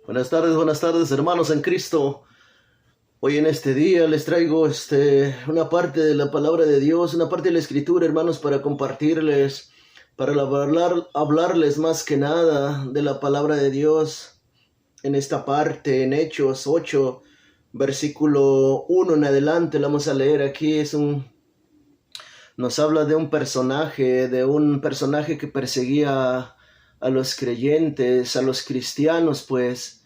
Buenas tardes, hermanos en Cristo. Hoy en este día les traigo una parte de la palabra de Dios, una parte de la Escritura, hermanos, para compartirles, para hablarles más que nada de la palabra de Dios. En esta parte, en Hechos 8, versículo 1 en adelante, la vamos a leer aquí. Nos habla de un personaje que perseguía a los creyentes, a los cristianos, pues.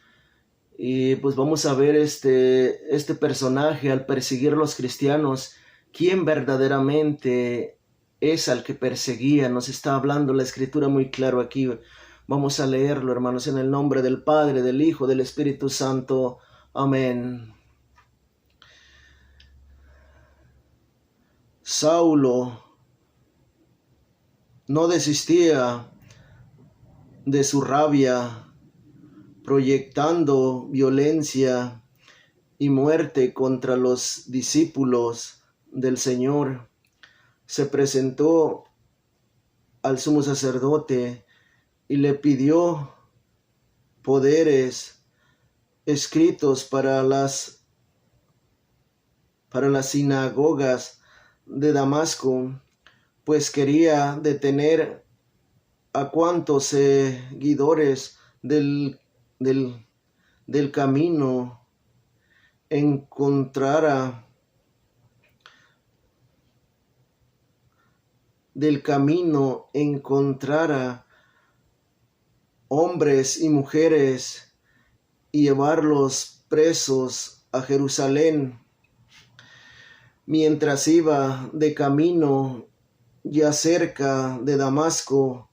Y pues vamos a ver este personaje al perseguir a los cristianos, quién verdaderamente es al que perseguía. Nos está hablando la Escritura muy claro aquí. Vamos a leerlo, hermanos, en el nombre del Padre, del Hijo, del Espíritu Santo. Amén. Saulo no desistía de su rabia, proyectando violencia y muerte contra los discípulos del Señor. Se presentó al sumo sacerdote y le pidió poderes escritos para las sinagogas de Damasco, pues quería detener a cuantos seguidores del camino encontrara hombres y mujeres y llevarlos presos a Jerusalén. Mientras iba de camino, ya cerca de Damasco,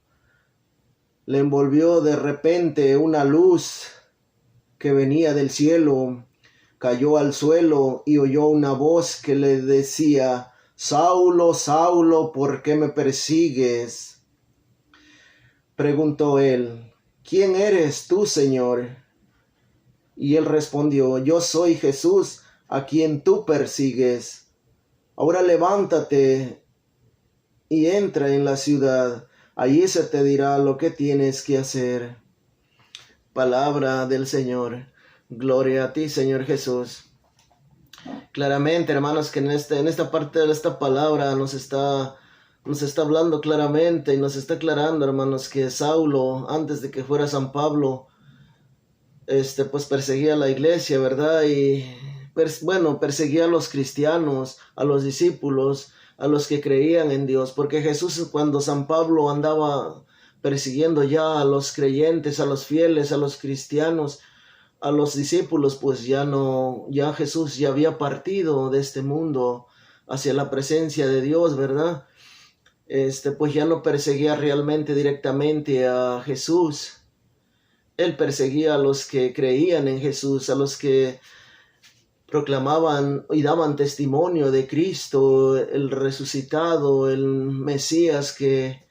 le envolvió de repente una luz que venía del cielo. Cayó al suelo y oyó una voz que le decía: Saulo, Saulo, ¿por qué me persigues? Preguntó él: ¿Quién eres tú, Señor? Y él respondió: Yo soy Jesús, a quien tú persigues. Ahora levántate y entra en la ciudad. Allí se te dirá lo que tienes que hacer. Palabra del Señor. Gloria a ti, Señor Jesús. Claramente, hermanos, que en esta parte de esta palabra nos está hablando claramente y nos está aclarando, hermanos, que Saulo, antes de que fuera San Pablo, pues perseguía a la iglesia, ¿verdad? Y perseguía a los cristianos, a los discípulos, a los que creían en Dios, porque Jesús, cuando San Pablo andaba persiguiendo ya a los creyentes, a los fieles, a los cristianos, a los discípulos, pues ya Jesús ya había partido de este mundo hacia la presencia de Dios, ¿verdad? Pues ya no perseguía realmente directamente a Jesús. Él perseguía a los que creían en Jesús, a los que proclamaban y daban testimonio de Cristo, el resucitado, el Mesías que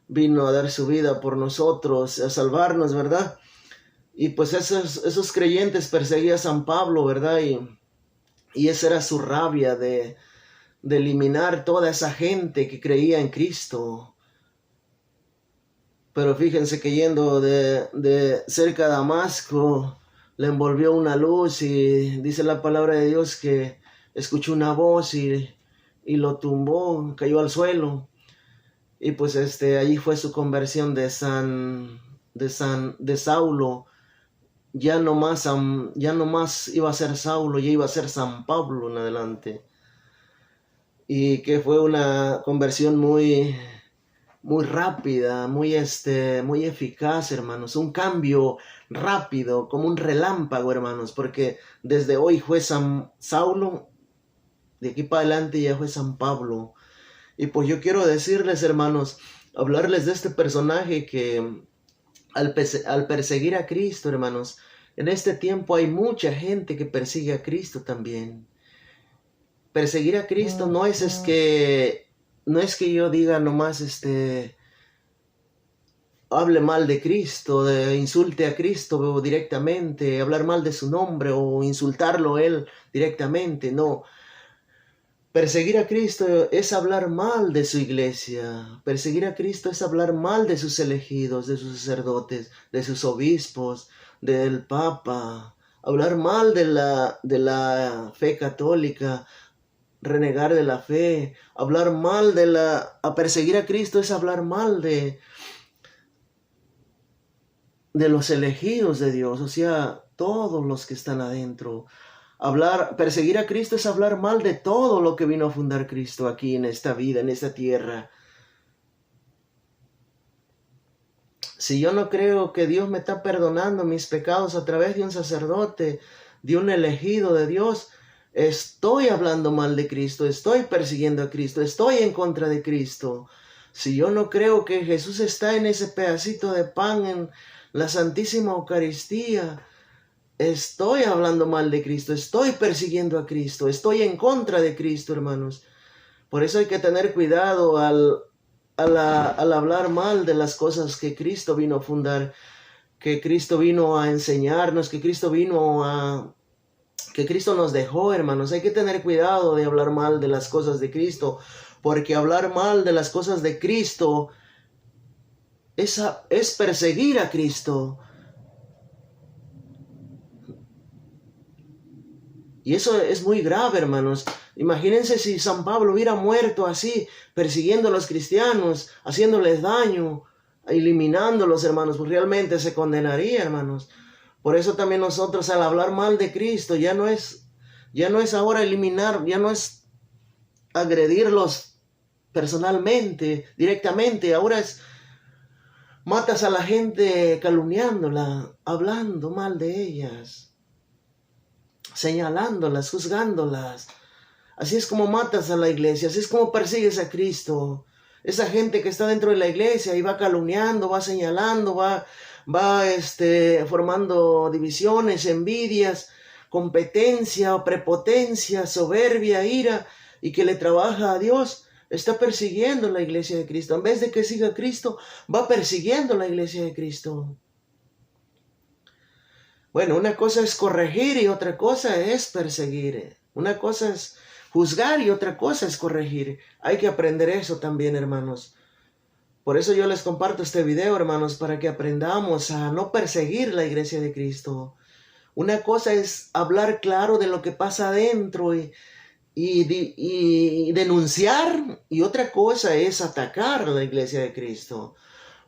vino a dar su vida por nosotros, a salvarnos, ¿verdad? Y pues esos creyentes perseguía a San Pablo, ¿verdad? Y esa era su rabia de eliminar toda esa gente que creía en Cristo. Pero fíjense que yendo de cerca a Damasco, le envolvió una luz y dice la palabra de Dios que escuchó una voz y lo tumbó, cayó al suelo. Y pues allí fue su conversión de Saulo. Ya no más iba a ser Saulo, ya iba a ser San Pablo en adelante. Y que fue una conversión muy rápida, muy eficaz, hermanos. Un cambio rápido, como un relámpago, hermanos, porque desde hoy fue Saulo, de aquí para adelante ya fue San Pablo. Y pues yo quiero decirles, hermanos, hablarles de este personaje que al perseguir a Cristo, hermanos, en este tiempo hay mucha gente que persigue a Cristo también. Perseguir a Cristo no es que yo diga nomás hable mal de Cristo, insulte a Cristo directamente, hablar mal de su nombre o insultarlo él directamente, no. Perseguir a Cristo es hablar mal de su iglesia. Perseguir a Cristo es hablar mal de sus elegidos, de sus sacerdotes, de sus obispos, del Papa. Hablar mal de la fe católica, renegar de la fe, hablar mal a perseguir a Cristo es hablar mal de los elegidos de Dios, o sea, todos los que están adentro. Perseguir a Cristo es hablar mal de todo lo que vino a fundar Cristo aquí en esta vida, en esta tierra. Si yo no creo que Dios me está perdonando mis pecados a través de un sacerdote, de un elegido de Dios, estoy hablando mal de Cristo, estoy persiguiendo a Cristo, estoy en contra de Cristo. Si yo no creo que Jesús está en ese pedacito de pan en la Santísima Eucaristía, estoy hablando mal de Cristo, estoy persiguiendo a Cristo, estoy en contra de Cristo, hermanos. Por eso hay que tener cuidado al hablar mal de las cosas que Cristo vino a fundar, que Cristo vino a enseñarnos, que Cristo nos dejó, hermanos. Hay que tener cuidado de hablar mal de las cosas de Cristo, porque hablar mal de las cosas de Cristo es perseguir a Cristo. Y eso es muy grave, hermanos. Imagínense si San Pablo hubiera muerto así, persiguiendo a los cristianos, haciéndoles daño, eliminándolos, hermanos, pues realmente se condenaría, hermanos. Por eso también nosotros al hablar mal de Cristo ya no es ahora eliminar, ya no es agredirlos personalmente, directamente, ahora es matas a la gente calumniándola, hablando mal de ellas, señalándolas, juzgándolas. Así es como matas a la iglesia, así es como persigues a Cristo. Esa gente que está dentro de la iglesia y va calumniando, va señalando, va formando divisiones, envidias, competencia, prepotencia, soberbia, ira, y que le trabaja a Dios, está persiguiendo la iglesia de Cristo. En vez de que siga a Cristo, va persiguiendo la iglesia de Cristo. Bueno, una cosa es corregir y otra cosa es perseguir. Una cosa es juzgar y otra cosa es corregir. Hay que aprender eso también, hermanos. Por eso yo les comparto este video, hermanos, para que aprendamos a no perseguir la iglesia de Cristo. Una cosa es hablar claro de lo que pasa adentro y denunciar, y otra cosa es atacar a la iglesia de Cristo.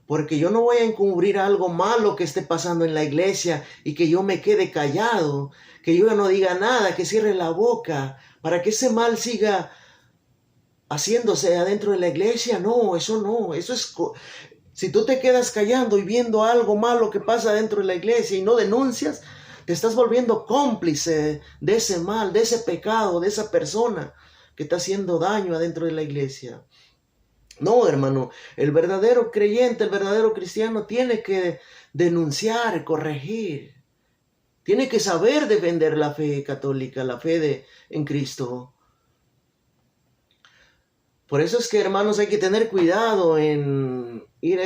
Porque yo no voy a encubrir algo malo que esté pasando en la iglesia y que yo me quede callado, que yo no diga nada, que cierre la boca, para que ese mal siga haciéndose adentro de la iglesia. No, eso es... Si tú te quedas callando y viendo algo malo que pasa dentro de la iglesia y no denuncias, te estás volviendo cómplice de ese mal, de ese pecado, de esa persona que está haciendo daño adentro de la iglesia. No, hermano, el verdadero creyente, el verdadero cristiano tiene que denunciar, corregir. Tiene que saber defender la fe católica, la fe en Cristo. Por eso es que, hermanos, hay que tener cuidado en ir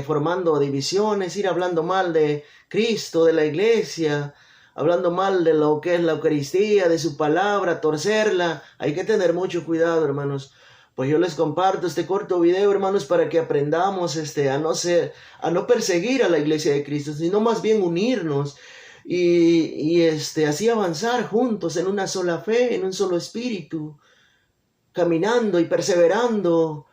formando divisiones, ir hablando mal de Cristo, de la iglesia, hablando mal de lo que es la Eucaristía, de su palabra, torcerla. Hay que tener mucho cuidado, hermanos. Pues yo les comparto este corto video, hermanos, para que aprendamos a no perseguir a la iglesia de Cristo, sino más bien unirnos y así avanzar juntos en una sola fe, en un solo espíritu, caminando y perseverando,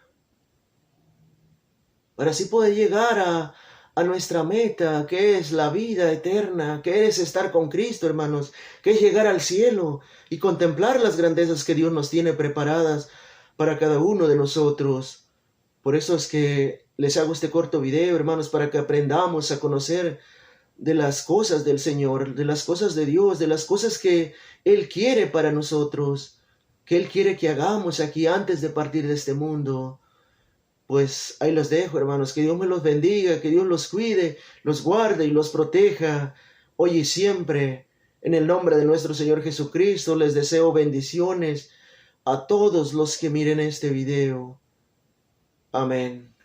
para así poder llegar a nuestra meta, que es la vida eterna, que es estar con Cristo, hermanos, que es llegar al cielo y contemplar las grandezas que Dios nos tiene preparadas para cada uno de nosotros. Por eso es que les hago este corto video, hermanos, para que aprendamos a conocer de las cosas del Señor, de las cosas de Dios, de las cosas que Él quiere para nosotros, que Él quiere que hagamos aquí antes de partir de este mundo. Pues ahí los dejo, hermanos, que Dios me los bendiga, que Dios los cuide, los guarde y los proteja, hoy y siempre. En el nombre de nuestro Señor Jesucristo les deseo bendiciones a todos los que miren este video. Amén.